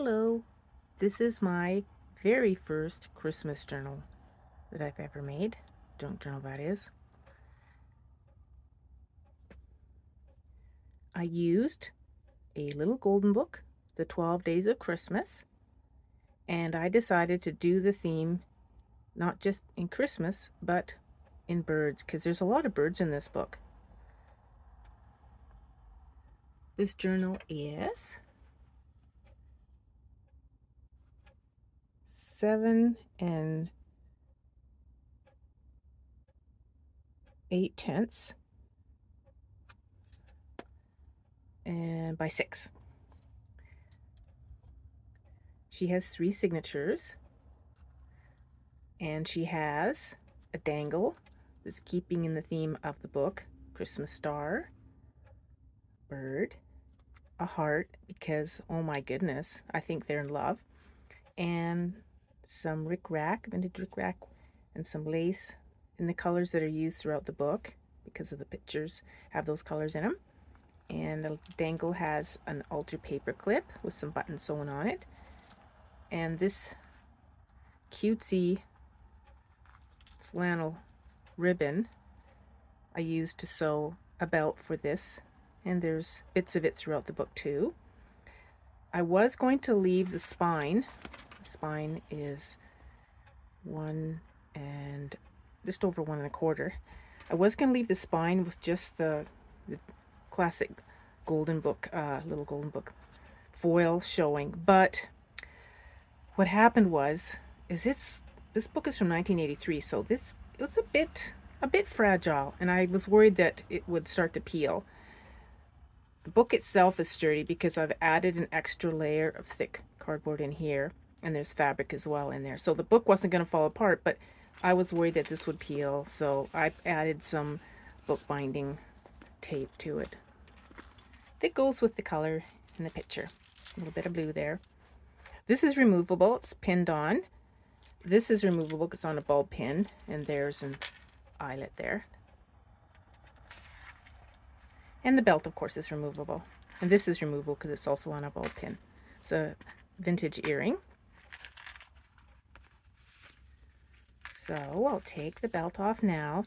Hello, this is my very first Christmas journal that I've ever made. Junk journal, that is. I used a little golden book, The 12 Days of Christmas, and I decided to do the theme not just in Christmas, but in birds, because there's a lot of birds in this book. This journal is 7 8/10 and by 6. She has 3 signatures, and she has a dangle that's keeping in the theme of the book: Christmas star, bird, a heart, because oh my goodness, I think they're in love, and some vintage rickrack, and some lace in the colors that are used throughout the book because of the pictures have those colors in them. And the dangle has an altar paper clip with some buttons sewn on it, and this cutesy flannel ribbon I used to sew a belt for this, and there's bits of it throughout the book too. I was going to leave the spine. The spine is 1 and just over 1 1/4. I was going to leave the spine with just the classic golden book, little golden book foil showing, but what happened is this book is from 1983, so it was a bit fragile, and I was worried that it would start to peel. The book itself is sturdy because I've added an extra layer of thick cardboard in here, and there's fabric as well in there. So the book wasn't going to fall apart, but I was worried that this would peel, so I added some bookbinding tape to it that goes with the color in the picture. A little bit of blue there. This is removable. It's pinned on. This is removable because it's on a bulb pin, and there's an eyelet there. And the belt, of course, is removable. And this is removable because it's also on a bulb pin. It's a vintage earring. So I'll take the belt off now.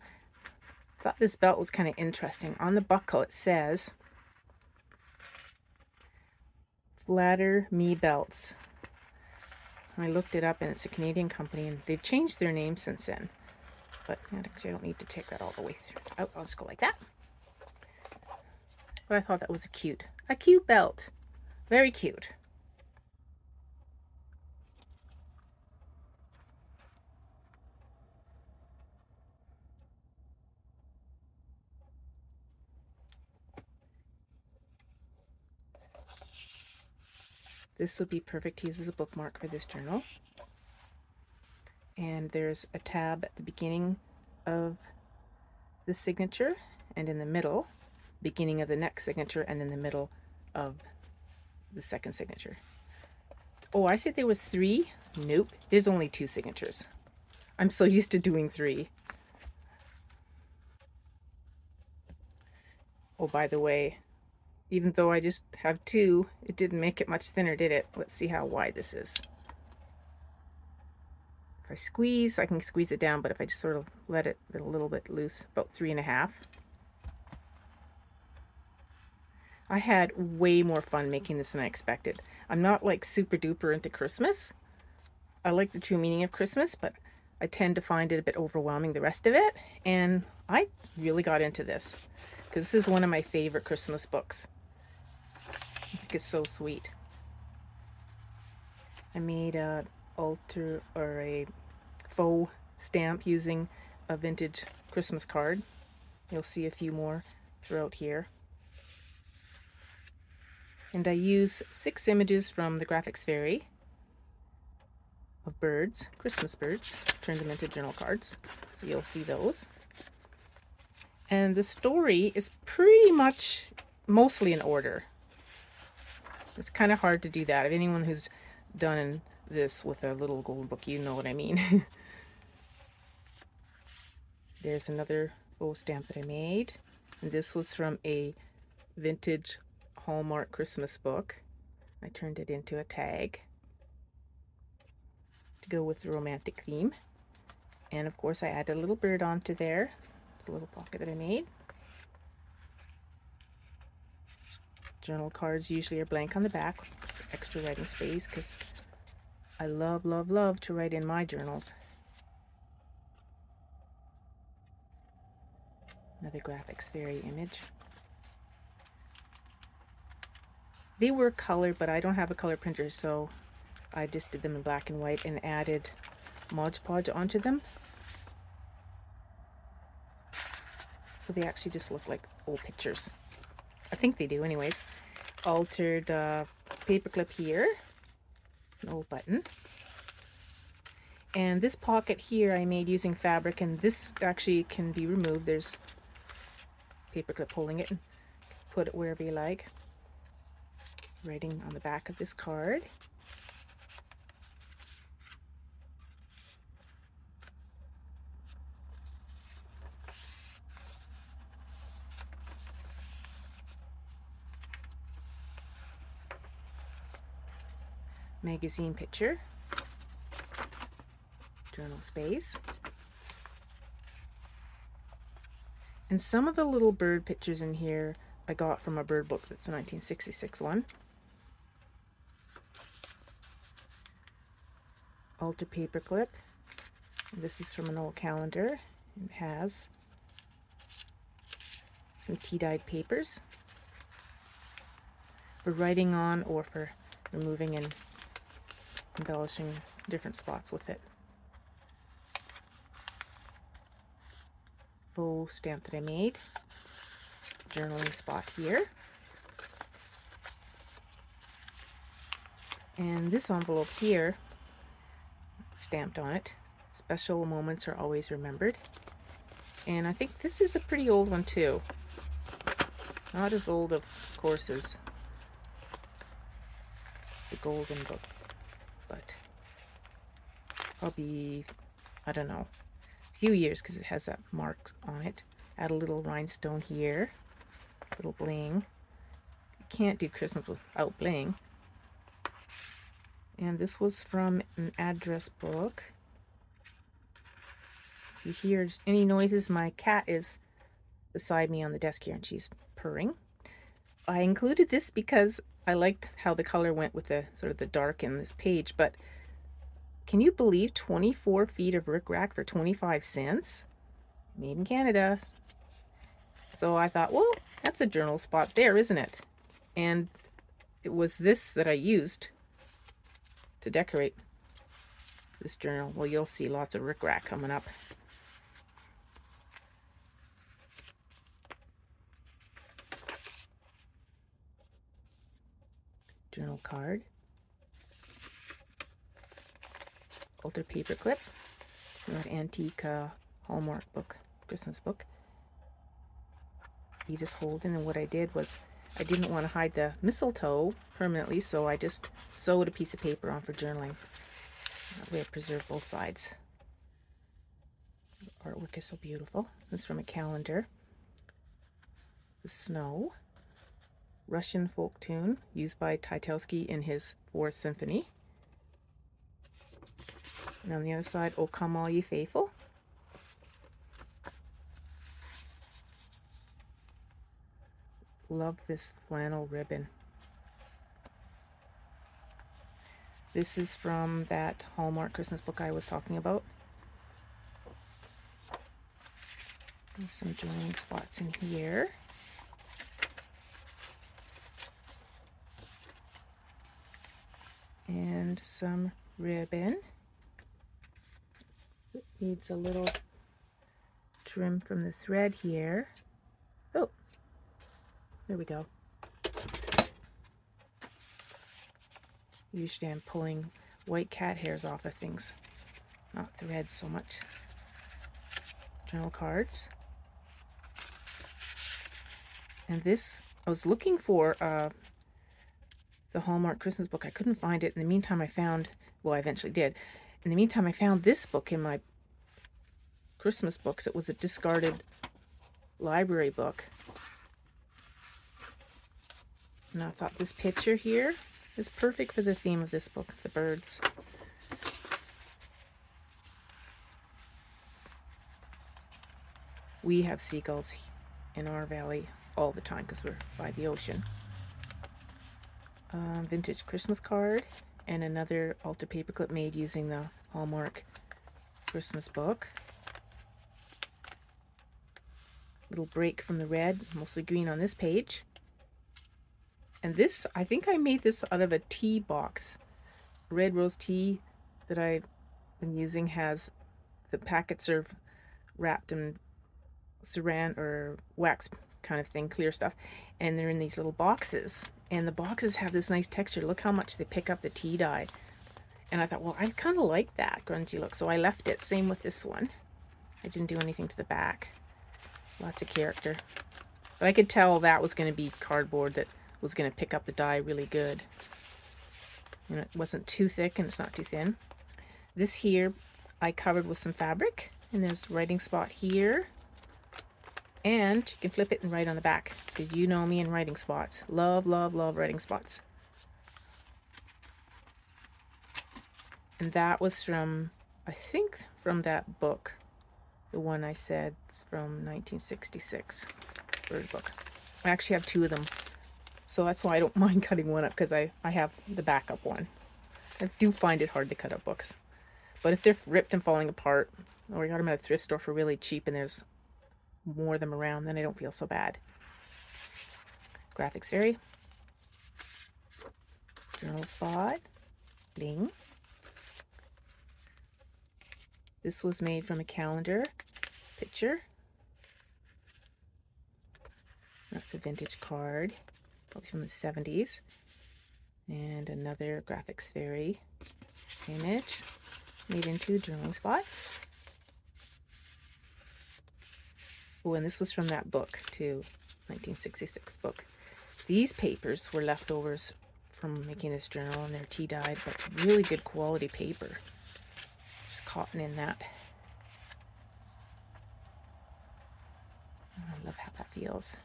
I thought this belt was kind of interesting. On the buckle it says, Flatter Me Belts. I looked it up, and it's a Canadian company, and they've changed their name since then. But actually, I don't need to take that all the way through. Oh, I'll just go like that. But I thought that was a cute belt. Very cute. This would be perfect to use as a bookmark for this journal. And there's a tab at the beginning of the signature and in the middle, beginning of the next signature and in the middle of the second signature. Oh, I said there was 3. Nope, there's only 2 signatures. I'm so used to doing 3. Oh, by the way, even though I just have 2, it didn't make it much thinner, did it? Let's see how wide this is. If I squeeze, I can squeeze it down, but if I just sort of let it a little bit loose, about 3 1/2. I had way more fun making this than I expected. I'm not like super duper into Christmas. I like the true meaning of Christmas, but I tend to find it a bit overwhelming, the rest of it. And I really got into this because this is one of my favorite Christmas books. I think it's so sweet. I made a faux stamp using a vintage Christmas card. You'll see a few more throughout here. And I use 6 images from the Graphics Fairy of birds, Christmas birds, turned them into journal cards. So you'll see those. And the story is pretty much mostly in order. It's kind of hard to do that. If anyone who's done this with a little gold book, you know what I mean. There's another faux stamp that I made. And this was from a vintage Hallmark Christmas book. I turned it into a tag to go with the romantic theme. And of course I added a little bird onto there, the little pocket that I made. Journal cards usually are blank on the back, extra writing space, because I love, love, love to write in my journals. Another graphics fairy image. They were color, but I don't have a color printer, so I just did them in black and white and added Mod Podge onto them. So they actually just look like old pictures. I think they do anyways. Altered paperclip here, an old button. And this pocket here I made using fabric, and this actually can be removed. There's paperclip holding it, and put it wherever you like. Writing on the back of this card. Magazine picture. Journal space. And some of the little bird pictures in here I got from a bird book that's a 1966 one. Alter paperclip. This is from an old calendar. It has some tea-dyed papers for writing on or for removing and embellishing different spots with it. Faux stamp that I made. Journaling spot here. And this envelope here, stamped on it, special moments are always remembered. And I think this is a pretty old one too. Not as old, of course, as the Golden Book, but probably, I don't know, a few years, because it has that mark on it. Add a little rhinestone here, little bling. You can't do Christmas without bling. And this was from an address book. If you hear any noises, my cat is beside me on the desk here and she's purring. I included this because I liked how the color went with the sort of the dark in this page, but can you believe 24 feet of rickrack for 25 cents? Made in Canada. So I thought, well, that's a journal spot there, isn't it? And it was this that I used to decorate this journal. Well, you'll see lots of rickrack coming up. Journal card. Alter paperclip. That antique Hallmark book, Christmas book. Edith Holden, and what I did was I didn't want to hide the mistletoe permanently, so I just sewed a piece of paper on for journaling. That way I preserve both sides. The artwork is so beautiful. This is from a calendar. The Snow. Russian folk tune used by Tchaikovsky in his Fourth Symphony. And on the other side, O Come All Ye Faithful. Love this flannel ribbon. This is from that Hallmark Christmas book I was talking about. There's some journaling spots in here. And some ribbon. It needs a little trim from the thread here. Oh, there we go. Usually I'm pulling white cat hairs off of things, not thread so much. Journal cards. And this, I was looking for the Hallmark Christmas book. I couldn't find it. In the meantime, I found, well, I eventually did. In the meantime, I found this book in my Christmas books. It was a discarded library book. And I thought this picture here, It's perfect for the theme of this book, the birds. We have seagulls in our valley all the time because we're by the ocean. Vintage Christmas card and another Alta paperclip made using the Hallmark Christmas book. Little break from the red, mostly green on this page. And this, I think I made this out of a tea box. Red rose tea that I've been using has, the packets are wrapped in saran or wax kind of thing, clear stuff, and they're in these little boxes. And the boxes have this nice texture. Look how much they pick up the tea dye. And I thought, well, I kind of like that grungy look, so I left it. Same with this one. I didn't do anything to the back. Lots of character. But I could tell that was going to be cardboard that was going to pick up the dye really good. And it wasn't too thick and it's not too thin. This here I covered with some fabric, and there's a writing spot here. And you can flip it and write on the back, because you know me and writing spots. Love, love, love writing spots. And that was from, I think, from that book. The one I said is from 1966. Bird book. I actually have two of them. So that's why I don't mind cutting one up, because I have the backup one. I do find it hard to cut up books. But if they're ripped and falling apart, or you got them at a thrift store for really cheap and there's more of them around, then I don't feel so bad. Graphics Fairy. Journal spot. Bling. This was made from a calendar picture. That's a vintage card, probably from the 70s. And another Graphics Fairy image made into a journaling spot. Oh, and this was from that book too, 1966 book. These papers were leftovers from making this journal, and they're tea dyed, but it's really good quality paper. There's cotton in that. Oh, I love how that feels.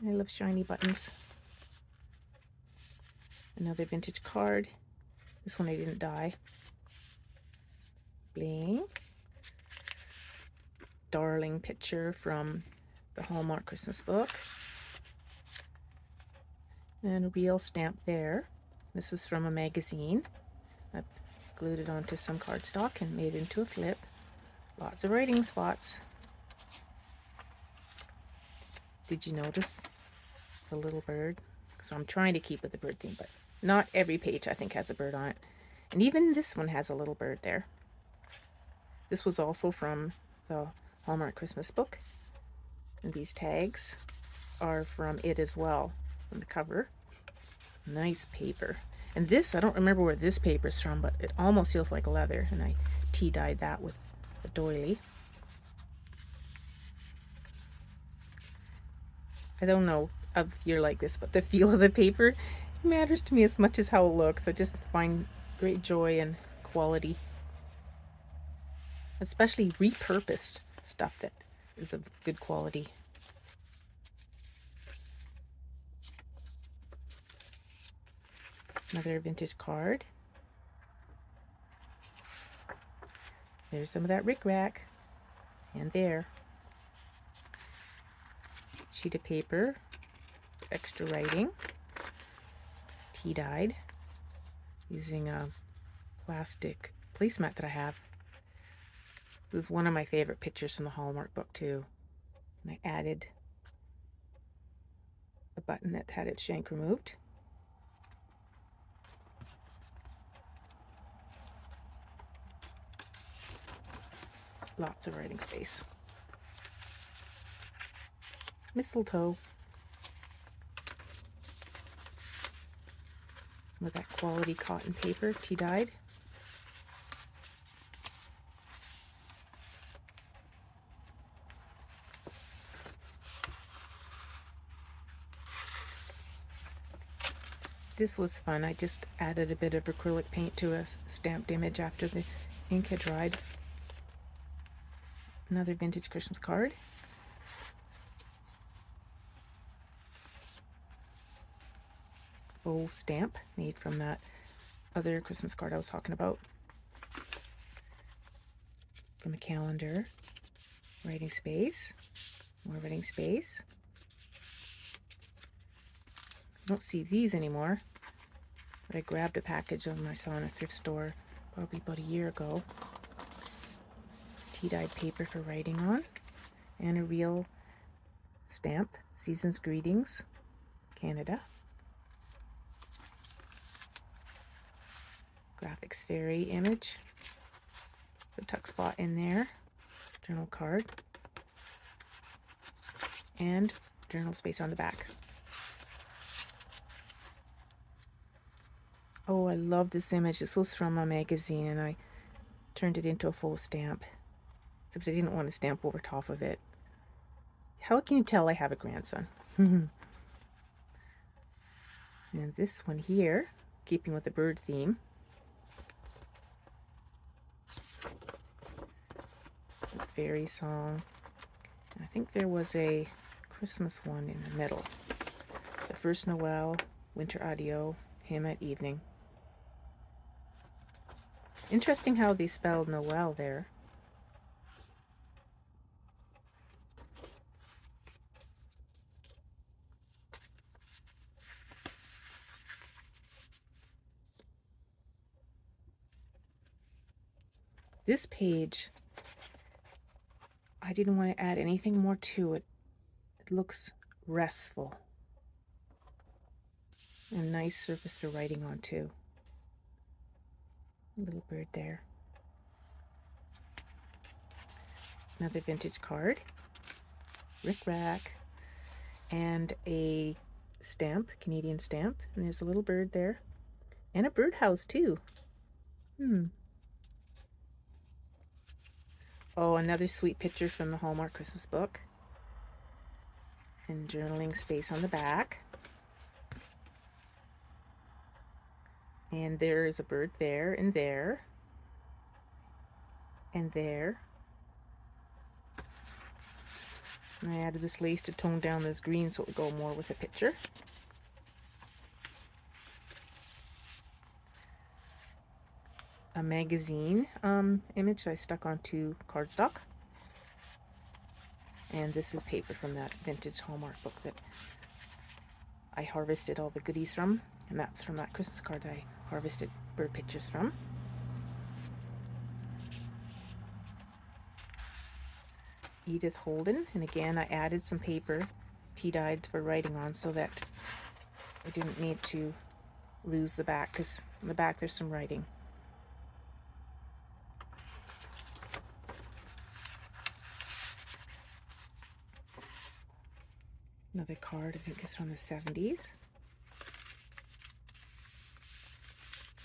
I love shiny buttons. Another vintage card. This one I didn't dye. Bling. Darling picture from the Hallmark Christmas book. And a real stamp there. This is from a magazine. I glued it onto some cardstock and made it into a flip. Lots of writing spots. Did you notice the little bird? So I'm trying to keep with the bird theme, but not every page I think has a bird on it. And even this one has a little bird there. This was also from the Hallmark Christmas book. And these tags are from it as well, from the cover. Nice paper. And this, I don't remember where this paper's from, but it almost feels like leather. And I tea dyed that with a doily. I don't know if you're like this, but the feel of the paper matters to me as much as how it looks. I just find great joy in quality. Especially repurposed stuff that is of good quality. Another vintage card. There's some of that rickrack. And there. Sheet of paper. Extra writing. Tea dyed. Using a plastic placemat that I have. This is one of my favorite pictures from the Hallmark book too. And I added a button that had its shank removed. Lots of writing space. Mistletoe. Some of that quality cotton paper, tea dyed. This was fun. I just added a bit of acrylic paint to a stamped image after the ink had dried. Another vintage Christmas card. faux stamp made from that other Christmas card I was talking about. From a calendar. Writing space. More writing space. I don't see these anymore, but I grabbed a package of them I saw in a thrift store probably about a year ago. Tea-dyed paper for writing on, and a real stamp, Season's Greetings, Canada. Graphics Fairy image, the tuck spot in there, journal card, and journal space on the back. Oh, I love this image. This was from a magazine and I turned it into a faux stamp. Except I didn't want to stamp over top of it. How can you tell I have a grandson? And this one here, keeping with the bird theme. This fairy song. And I think there was a Christmas one in the middle. The First Noel, Winter Audio, Hymn at Evening. Interesting how they spelled Noel there. This page, I didn't want to add anything more to it. It looks restful. And nice surface for writing on too. A little bird there. Another vintage card. Rick-rack. And a stamp, Canadian stamp. And there's a little bird there. And a birdhouse too. Oh, another sweet picture from the Hallmark Christmas book. And journaling space on the back. And there's a bird there, and there. And there. And I added this lace to tone down this green so it would go more with the picture. A magazine image that I stuck onto cardstock. And this is paper from that vintage Hallmark book that I harvested all the goodies from. And that's from that Christmas card I harvested bird pictures from. Edith Holden, and again I added some paper tea-dyed for writing on so that I didn't need to lose the back, because in the back there's some writing. Another card, I think it's from the 70s.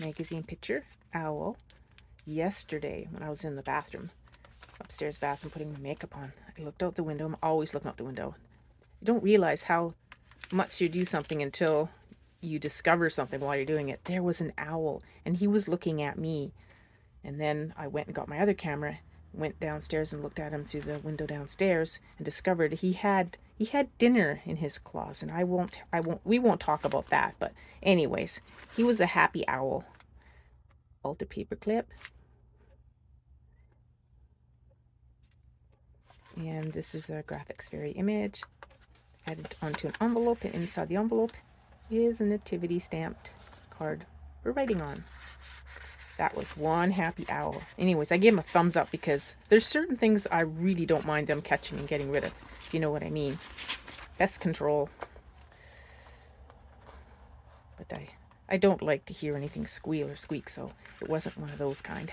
Magazine picture, owl. Yesterday, when I was in the bathroom, upstairs bathroom, putting my makeup on, I looked out the window. I'm always looking out the window. You don't realize how much you do something until you discover something while you're doing it. There was an owl, and he was looking at me. And then I went and got my other camera, went downstairs and looked at him through the window downstairs, and discovered he had dinner in his claws. And we won't talk about that. But anyways, he was a happy owl. Alter paper clip. And this is a Graphics Fairy image added onto an envelope, and inside the envelope is a nativity stamped card for writing on. That was one happy owl. Anyways, I gave him a thumbs up because there's certain things I really don't mind them catching and getting rid of, if you know what I mean. Pest control. But I don't like to hear anything squeal or squeak, so it wasn't one of those kind.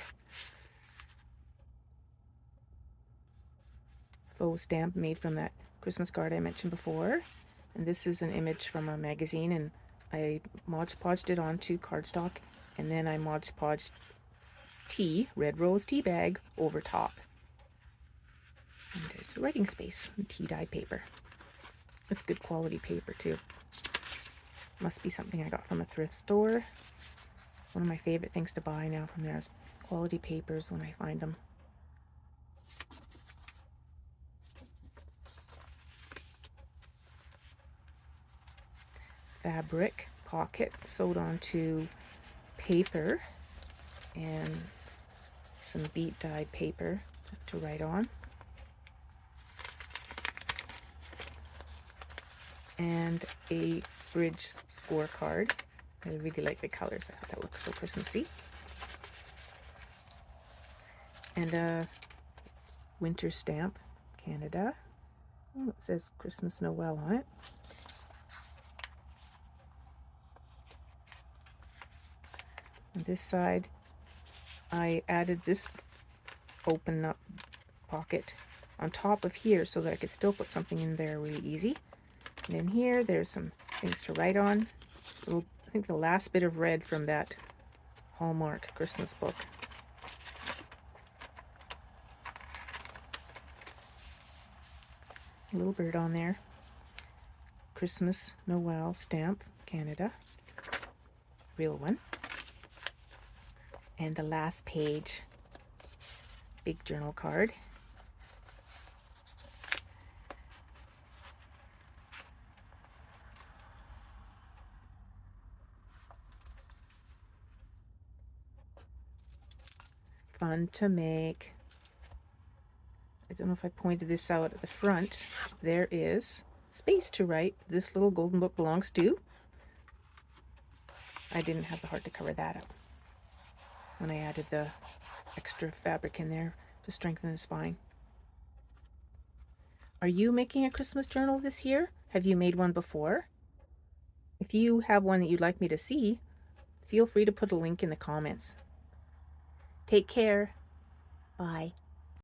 Faux stamp made from that Christmas card I mentioned before. And this is an image from a magazine, and I Mod Podged it onto cardstock, and then I Mod Podged tea, red rose tea bag, over top. And there's the writing space and tea-dyed paper. It's good quality paper too. Must be something I got from a thrift store. One of my favorite things to buy now from there is quality papers when I find them. Fabric pocket sewed onto paper and some bead dyed paper to write on. And a bridge scorecard. I really like the colors. I thought that looks so Christmassy. And a winter stamp, Canada. Oh, it says Christmas Noel on it. On this side, I added this open up pocket on top of here so that I could still put something in there really easy. And in here, there's some things to write on. I think the last bit of red from that Hallmark Christmas book. A little bird on there. Christmas Noel stamp, Canada. Real one. And the last page, big journal card. Fun to make. I don't know if I pointed this out at the front. There is space to write "This little golden book belongs to." I didn't have the heart to cover that up when I added the extra fabric in there to strengthen the spine. Are you making a Christmas journal this year? Have you made one before? If you have one that you'd like me to see, feel free to put a link in the comments. Take care. Bye.